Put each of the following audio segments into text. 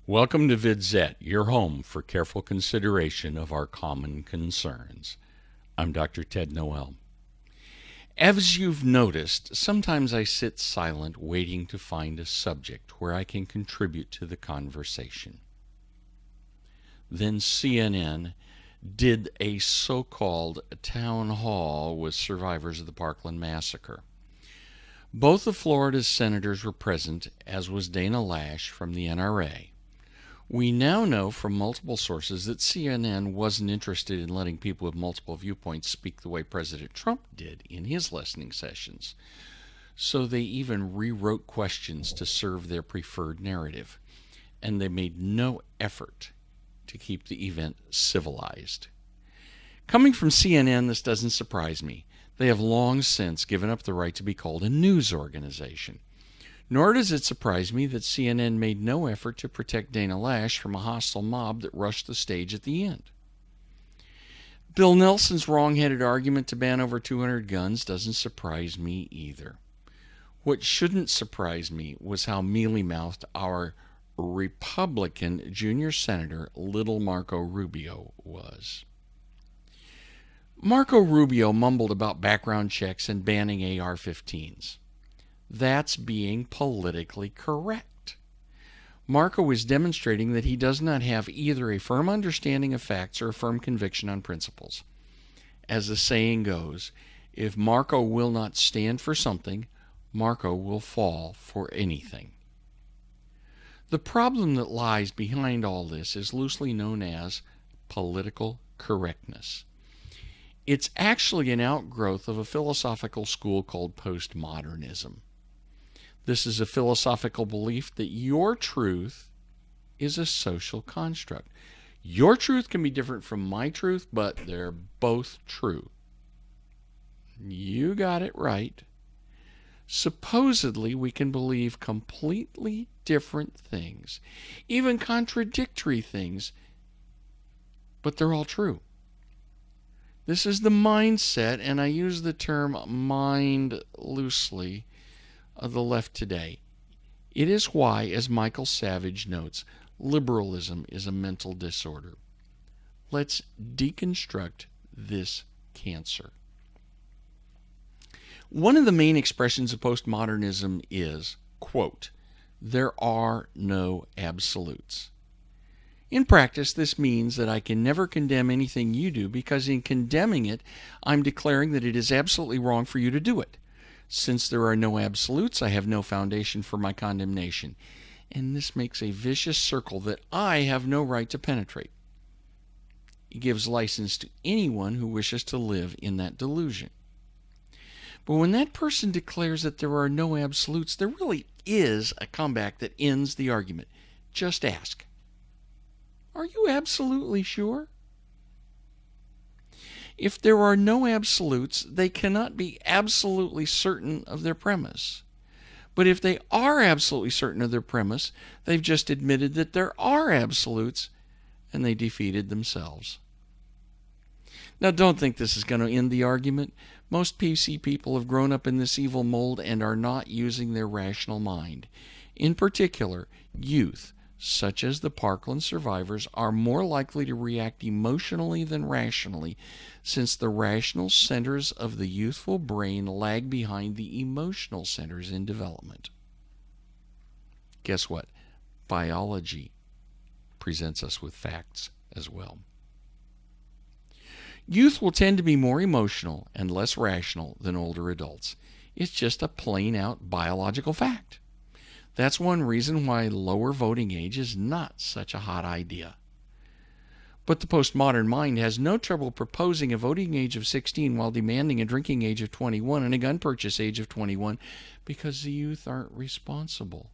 Welcome to VidZet, your home for careful consideration of our common concerns. I'm Dr. Ted Noel. As you've noticed, sometimes I sit silent waiting to find a subject where I can contribute to the conversation. Then CNN did a so-called town hall with survivors of the Parkland massacre. Both of Florida's senators were present, as was Dana Loesch from the NRA. We now know from multiple sources that CNN wasn't interested in letting people with multiple viewpoints speak the way President Trump did in his listening sessions. So they even rewrote questions to serve their preferred narrative, and they made no effort to keep the event civilized. Coming from CNN, this doesn't surprise me. They have long since given up the right to be called a news organization. Nor does it surprise me that CNN made no effort to protect Dana Loesch from a hostile mob that rushed the stage at the end. Bill Nelson's wrong-headed argument to ban over 200 guns doesn't surprise me either. What shouldn't surprise me was how mealy-mouthed our Republican junior senator, little Marco Rubio, was. Marco Rubio mumbled about background checks and banning AR-15s. That's being politically correct. Marco is demonstrating that he does not have either a firm understanding of facts or a firm conviction on principles. As the saying goes, if Marco will not stand for something, Marco will fall for anything. The problem that lies behind all this is loosely known as political correctness. It's actually an outgrowth of a philosophical school called Post-modernism. This is a philosophical belief that your truth is a social construct. Your truth can be different from my truth, but they're both true. You got it right. Supposedly, we can believe completely different things, even contradictory things, but they're all true. This is the mindset, and I use the term mind loosely, of the left today. It is why, as Michael Savage notes, liberalism is a mental disorder. Let's deconstruct this cancer. One of the main expressions of postmodernism is, quote, there are no absolutes. In practice, this means that I can never condemn anything you do because in condemning it, I'm declaring that it is absolutely wrong for you to do it. Since there are no absolutes, I have no foundation for my condemnation. And this makes a vicious circle that I have no right to penetrate. It gives license to anyone who wishes to live in that delusion. But when that person declares that there are no absolutes, there really is a comeback that ends the argument. Just ask, are you absolutely sure? If there are no absolutes, they cannot be absolutely certain of their premise. But if they are absolutely certain of their premise, they've just admitted that there are absolutes, and they defeated themselves. Now, don't think this is going to end the argument. Most PC people have grown up in this evil mold and are not using their rational mind. In particular, youth, such as the Parkland survivors, are more likely to react emotionally than rationally, since the rational centers of the youthful brain lag behind the emotional centers in development. Guess what? Biology presents us with facts as well. Youth will tend to be more emotional and less rational than older adults. It's just a plain-out biological fact. That's one reason why lower voting age is not such a hot idea. But the postmodern mind has no trouble proposing a voting age of 16 while demanding a drinking age of 21 and a gun purchase age of 21 because the youth aren't responsible.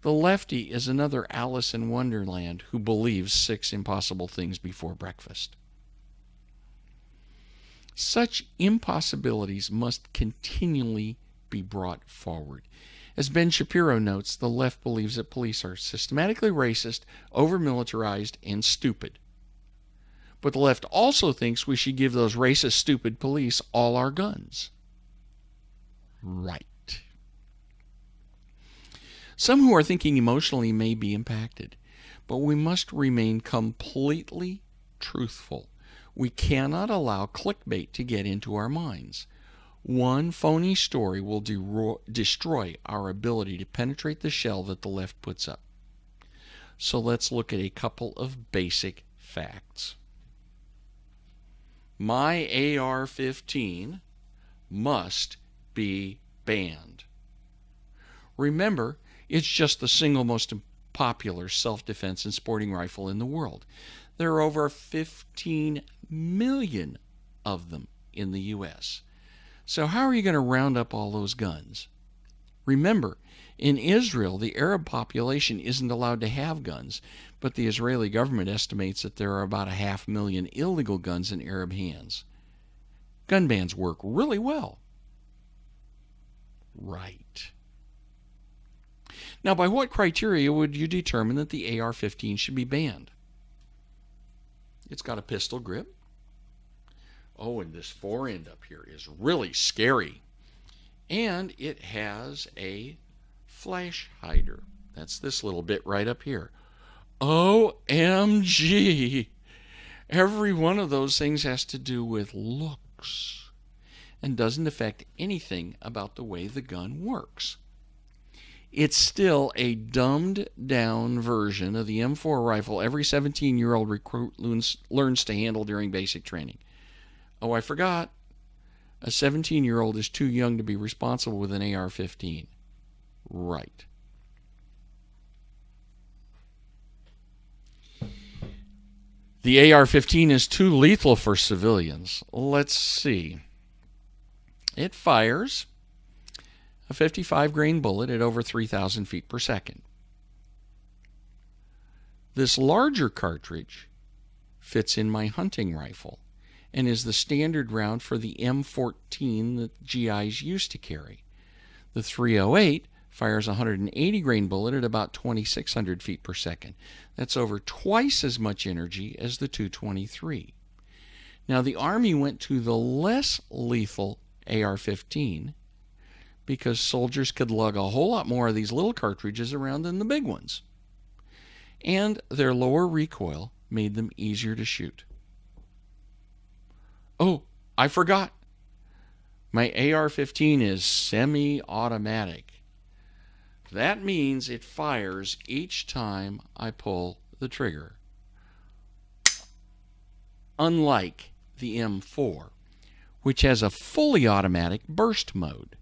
The lefty is another Alice in Wonderland who believes 6 impossible things before breakfast. Such impossibilities must continually be brought forward. As Ben Shapiro notes, the left believes that police are systematically racist, over-militarized, and stupid. But the left also thinks we should give those racist, stupid police all our guns. Right. Some who are thinking emotionally may be impacted, but we must remain completely truthful. We cannot allow clickbait to get into our minds. One phony story will destroy our ability to penetrate the shell that the left puts up. So let's look at a couple of basic facts. My AR-15 must be banned. Remember, it's just the single most popular self-defense and sporting rifle in the world. There are over 15 million of them in the U.S. So how are you going to round up all those guns? Remember, in Israel, the Arab population isn't allowed to have guns, but the Israeli government estimates that there are about 500,000 illegal guns in Arab hands. Gun bans work really well. Right. Now, by what criteria would you determine that the AR-15 should be banned? It's got a pistol grip. Oh, and this forend up here is really scary. And it has a flash hider. That's this little bit right up here. OMG! Every one of those things has to do with looks and doesn't affect anything about the way the gun works. It's still a dumbed-down version of the M4 rifle every 17-year-old recruit learns to handle during basic training. Oh, I forgot. A 17-year-old is too young to be responsible with an AR-15. Right. The AR-15 is too lethal for civilians. Let's see. It fires a 55-grain bullet at over 3,000 feet per second. This larger cartridge fits in my hunting rifle and is the standard round for the M14 that GIs used to carry. The 308 fires a 180-grain bullet at about 2,600 feet per second. That's over twice as much energy as the 223. Now, the Army went to the less lethal AR-15 because soldiers could lug a whole lot more of these little cartridges around than the big ones. And their lower recoil made them easier to shoot. Oh, I forgot. My AR-15 is semi-automatic. That means it fires each time I pull the trigger. Unlike the M4, which has a fully automatic burst mode.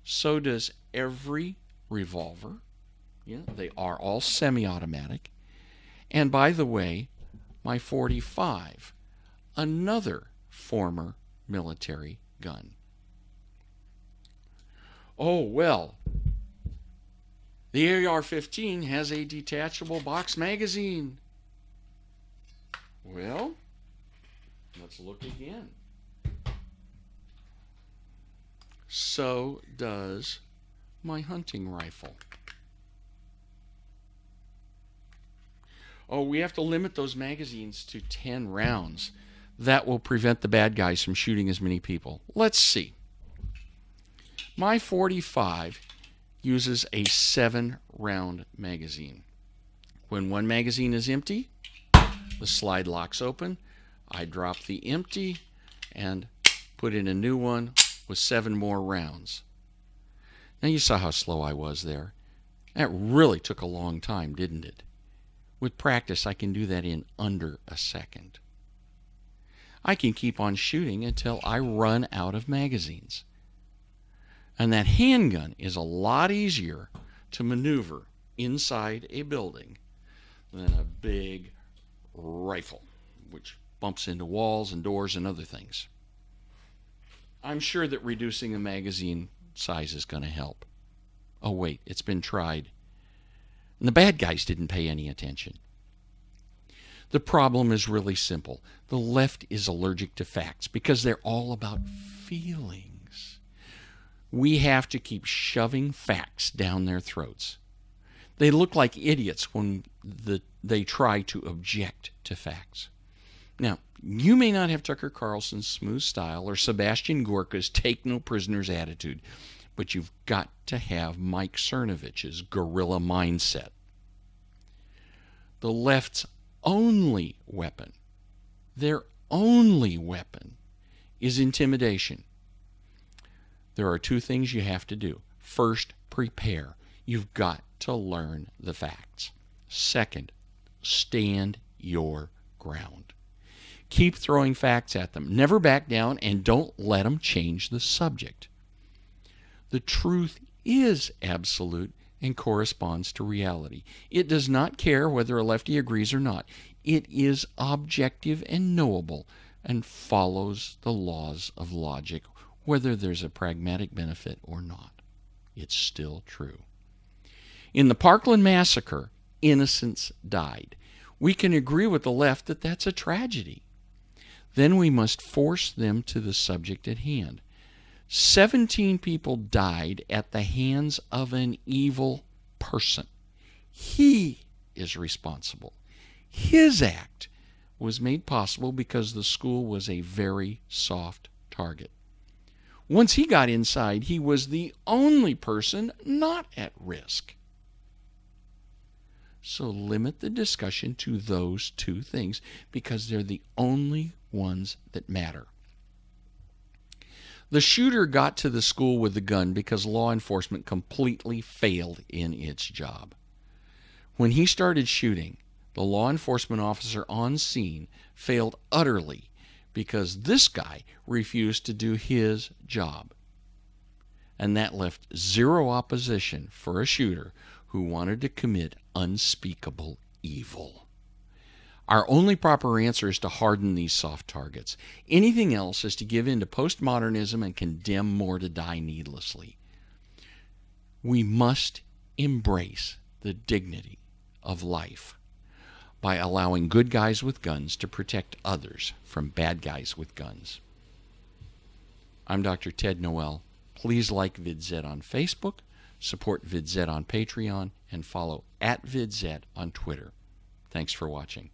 So does every revolver. Yeah, they are all semi-automatic. And by the way, my 45, another former military gun. Oh, well, the AR-15 has a detachable box magazine. Well, let's look again. So does my hunting rifle. Oh, we have to limit those magazines to 10 rounds. That will prevent the bad guys from shooting as many people. Let's see. My 45 uses a 7-round magazine. When one magazine is empty, the slide locks open. I drop the empty and put in a new one with 7 more rounds. Now you saw how slow I was there. That really took a long time, didn't it? With practice, I can do that in under a second. I can keep on shooting until I run out of magazines. And that handgun is a lot easier to maneuver inside a building than a big rifle, which bumps into walls and doors and other things. I'm sure that reducing the magazine size is going to help. Oh, wait, it's been tried. And the bad guys didn't pay any attention. The problem is really simple. The left is allergic to facts because they're all about feelings. We have to keep shoving facts down their throats. They look like idiots when they try to object to facts. Now, you may not have Tucker Carlson's smooth style or Sebastian Gorka's take no prisoners attitude, but you've got to have Mike Cernovich's guerrilla mindset. The left's only weapon, their only weapon, is intimidation. There are two things you have to do. First, prepare. You've got to learn the facts. Second, stand your ground. Keep throwing facts at them. Never back down, and don't let them change the subject. The truth is absolute and corresponds to reality. It does not care whether a lefty agrees or not. It is objective and knowable and follows the laws of logic, whether there's a pragmatic benefit or not. It's still true. In the Parkland massacre, innocents died. We can agree with the left that that's a tragedy. Then we must force them to the subject at hand. 17 people died at the hands of an evil person. He is responsible. His act was made possible because the school was a very soft target. Once he got inside, he was the only person not at risk. So limit the discussion to those two things because they're the only ones that matter. The shooter got to the school with the gun because law enforcement completely failed in its job. When he started shooting, the law enforcement officer on scene failed utterly because this guy refused to do his job. And that left zero opposition for a shooter who wanted to commit unspeakable evil. Our only proper answer is to harden these soft targets. Anything else is to give in to postmodernism and condemn more to die needlessly. We must embrace the dignity of life by allowing good guys with guns to protect others from bad guys with guns. I'm Dr. Ted Noel. Please like VidZ on Facebook, support VidZ on Patreon, and follow @VidZ on Twitter. Thanks for watching.